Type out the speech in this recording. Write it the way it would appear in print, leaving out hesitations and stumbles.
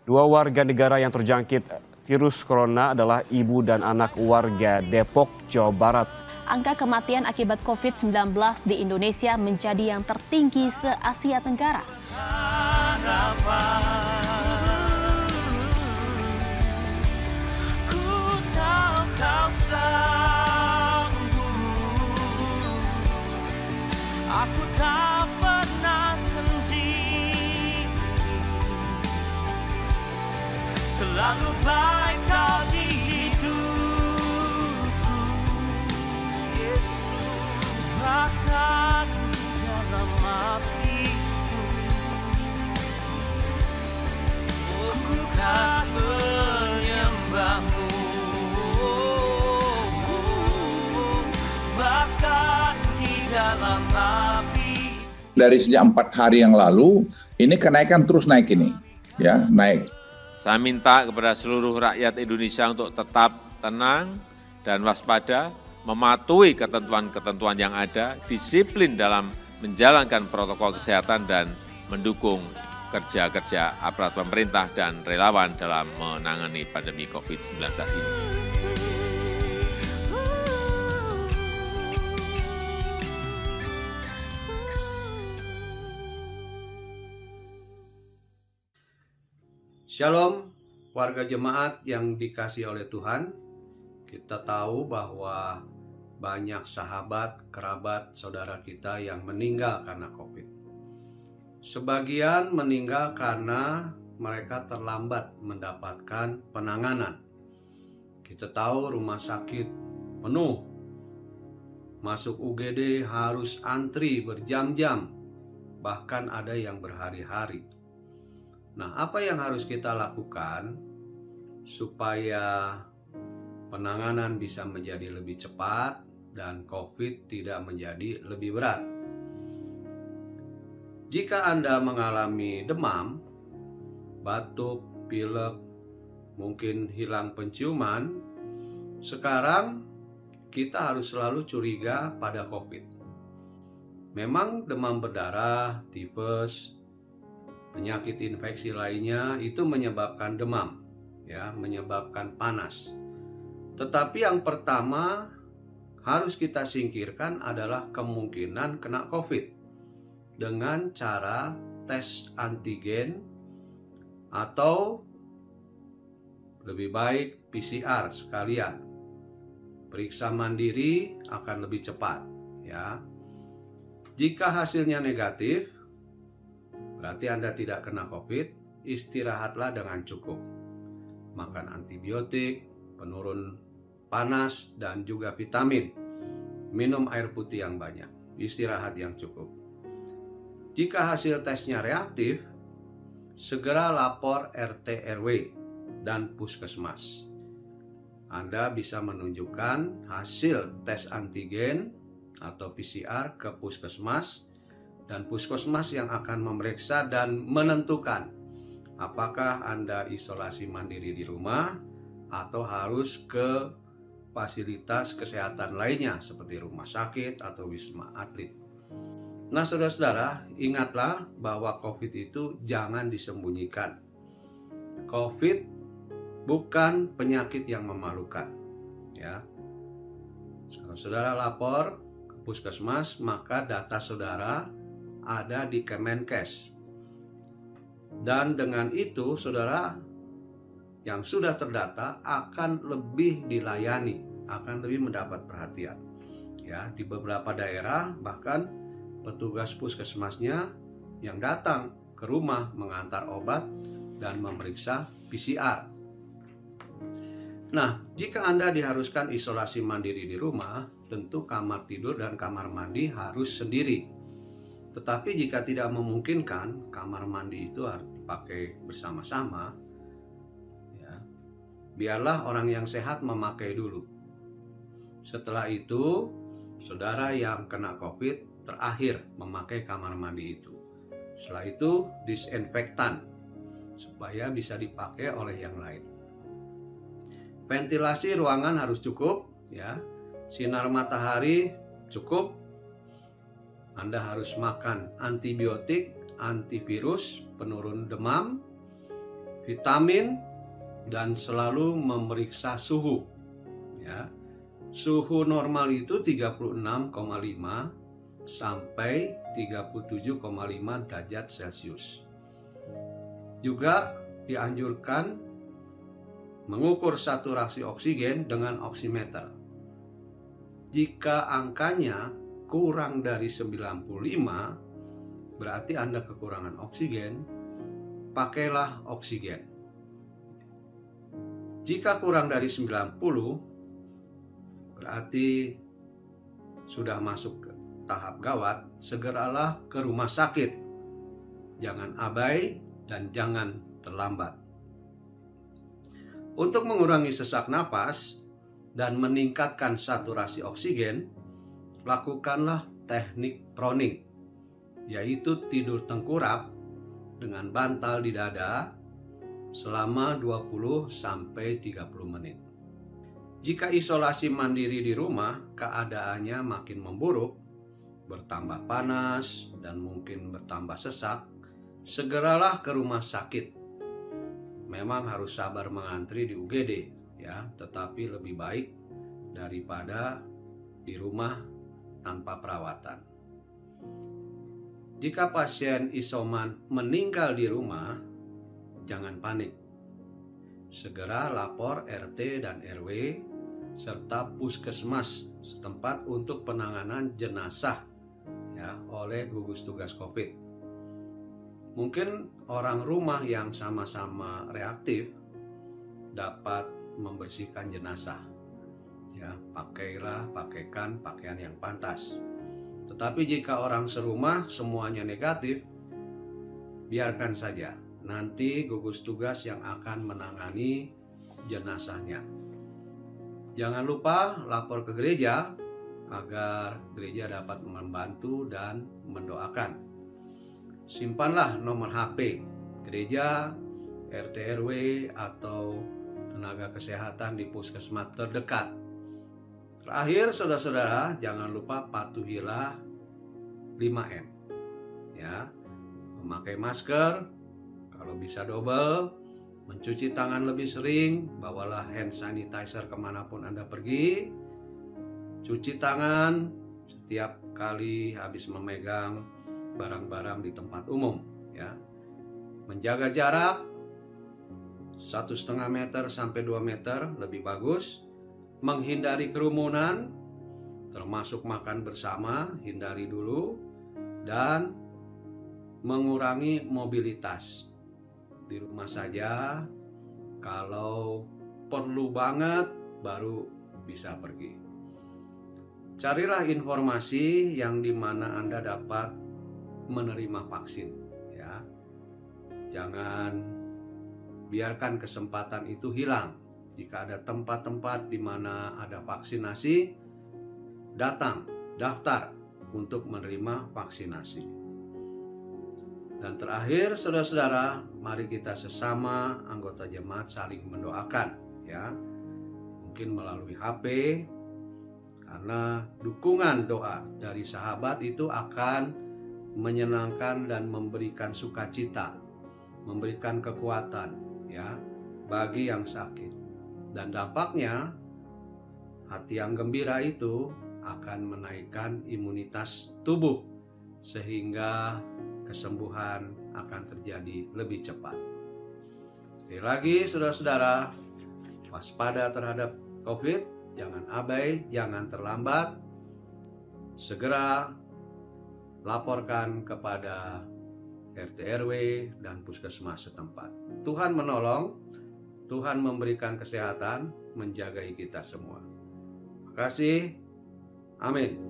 Dua warga negara yang terjangkit virus corona adalah ibu dan anak warga Depok, Jawa Barat. Angka kematian akibat COVID-19 di Indonesia menjadi yang tertinggi se-Asia Tenggara. Aku tak pernah sendiri, selalu baik kau di hidupku, Yesus. Bahkan dalam apiku, ku kan menyembahmu, bahkan di dalam api. Dari sejak 4 hari yang lalu, ini kenaikan terus naik ini, ya naik. Saya minta kepada seluruh rakyat Indonesia untuk tetap tenang dan waspada, mematuhi ketentuan-ketentuan yang ada, disiplin dalam menjalankan protokol kesehatan dan mendukung kerja-kerja aparat pemerintah dan relawan dalam menangani pandemi COVID-19 ini. Shalom, warga jemaat yang dikasihi oleh Tuhan. Kita tahu bahwa banyak sahabat, kerabat, saudara kita yang meninggal karena COVID. Sebagian meninggal karena mereka terlambat mendapatkan penanganan. Kita tahu rumah sakit penuh. Masuk UGD harus antri berjam-jam, bahkan ada yang berhari-hari. Nah, apa yang harus kita lakukan supaya penanganan bisa menjadi lebih cepat dan COVID tidak menjadi lebih berat? Jika Anda mengalami demam, batuk, pilek, mungkin hilang penciuman, sekarang kita harus selalu curiga pada COVID. Memang demam berdarah, tipes, penyakit infeksi lainnya itu menyebabkan demam, ya, menyebabkan panas. Tetapi yang pertama harus kita singkirkan adalah kemungkinan kena COVID dengan cara tes antigen atau lebih baik PCR sekalian. Periksa mandiri akan lebih cepat, ya. Jika hasilnya negatif, berarti Anda tidak kena COVID, istirahatlah dengan cukup. Makan antibiotik, penurun panas, dan juga vitamin. Minum air putih yang banyak, istirahat yang cukup. Jika hasil tesnya reaktif, segera lapor RT RW dan puskesmas. Anda bisa menunjukkan hasil tes antigen atau PCR ke puskesmas, dan puskesmas yang akan memeriksa dan menentukan apakah Anda isolasi mandiri di rumah atau harus ke fasilitas kesehatan lainnya seperti rumah sakit atau wisma atlet. Nah, saudara-saudara, ingatlah bahwa COVID itu jangan disembunyikan. COVID bukan penyakit yang memalukan, ya. Kalau saudara lapor ke puskesmas, maka data saudara ada di Kemenkes. Dan dengan itu, saudara yang sudah terdata akan lebih dilayani, akan lebih mendapat perhatian. Ya, di beberapa daerah bahkan petugas puskesmasnya yang datang ke rumah mengantar obat dan memeriksa PCR. Nah, jika Anda diharuskan isolasi mandiri di rumah, tentu kamar tidur dan kamar mandi harus sendiri. Tetapi jika tidak memungkinkan, kamar mandi itu harus dipakai bersama-sama, ya, biarlah orang yang sehat memakai dulu. Setelah itu, saudara yang kena COVID terakhir memakai kamar mandi itu. Setelah itu, disinfektan supaya bisa dipakai oleh yang lain. Ventilasi ruangan harus cukup, ya. Sinar matahari cukup. Anda harus makan antibiotik, antivirus, penurun demam, vitamin, dan selalu memeriksa suhu. Ya. Suhu normal itu 36,5 sampai 37,5 derajat Celcius. Juga dianjurkan mengukur saturasi oksigen dengan oximeter. Jika angkanya kurang dari 95, berarti Anda kekurangan oksigen, pakailah oksigen. Jika kurang dari 90, berarti sudah masuk ke tahap gawat, segeralah ke rumah sakit. Jangan abai dan jangan terlambat. Untuk mengurangi sesak napas dan meningkatkan saturasi oksigen, lakukanlah teknik proning, yaitu tidur tengkurap dengan bantal di dada selama 20-30 menit. Jika isolasi mandiri di rumah keadaannya makin memburuk, bertambah panas dan mungkin bertambah sesak, segeralah ke rumah sakit. Memang harus sabar mengantri di UGD, ya, tetapi lebih baik daripada di rumah tanpa perawatan. Jika pasien isoman meninggal di rumah, jangan panik. Segera lapor RT dan RW serta puskesmas setempat untuk penanganan jenazah, ya, oleh gugus tugas COVID. Mungkin orang rumah yang sama-sama reaktif dapat membersihkan jenazah, ya, pakaikan pakaian yang pantas. Tetapi jika orang serumah semuanya negatif, biarkan saja. Nanti gugus tugas yang akan menangani jenazahnya. Jangan lupa lapor ke gereja agar gereja dapat membantu dan mendoakan. Simpanlah nomor HP gereja, RT RW atau tenaga kesehatan di puskesmas terdekat. Terakhir, saudara-saudara, jangan lupa patuhilah 5M. Ya, memakai masker, kalau bisa double, mencuci tangan lebih sering, bawalah hand sanitizer kemanapun Anda pergi, cuci tangan setiap kali habis memegang barang-barang di tempat umum, ya. Menjaga jarak 1,5 meter sampai 2 meter lebih bagus. Menghindari kerumunan, termasuk makan bersama, hindari dulu, dan mengurangi mobilitas. Di rumah saja, kalau perlu banget baru bisa pergi. Carilah informasi yang dimana Anda dapat menerima vaksin, ya. Jangan biarkan kesempatan itu hilang. Jika ada tempat-tempat di mana ada vaksinasi, datang, daftar untuk menerima vaksinasi. Dan terakhir, saudara-saudara, mari kita sesama anggota jemaat saling mendoakan, ya. Mungkin melalui HP, karena dukungan doa dari sahabat itu akan menyenangkan dan memberikan sukacita, memberikan kekuatan, ya, bagi yang sakit. Dan dampaknya, hati yang gembira itu akan menaikkan imunitas tubuh, sehingga kesembuhan akan terjadi lebih cepat. Sekali lagi, saudara-saudara, waspada terhadap COVID, jangan abai, jangan terlambat. Segera laporkan kepada RT RW dan puskesmas setempat. Tuhan menolong, Tuhan memberikan kesehatan, menjagai kita semua. Terima kasih. Amin.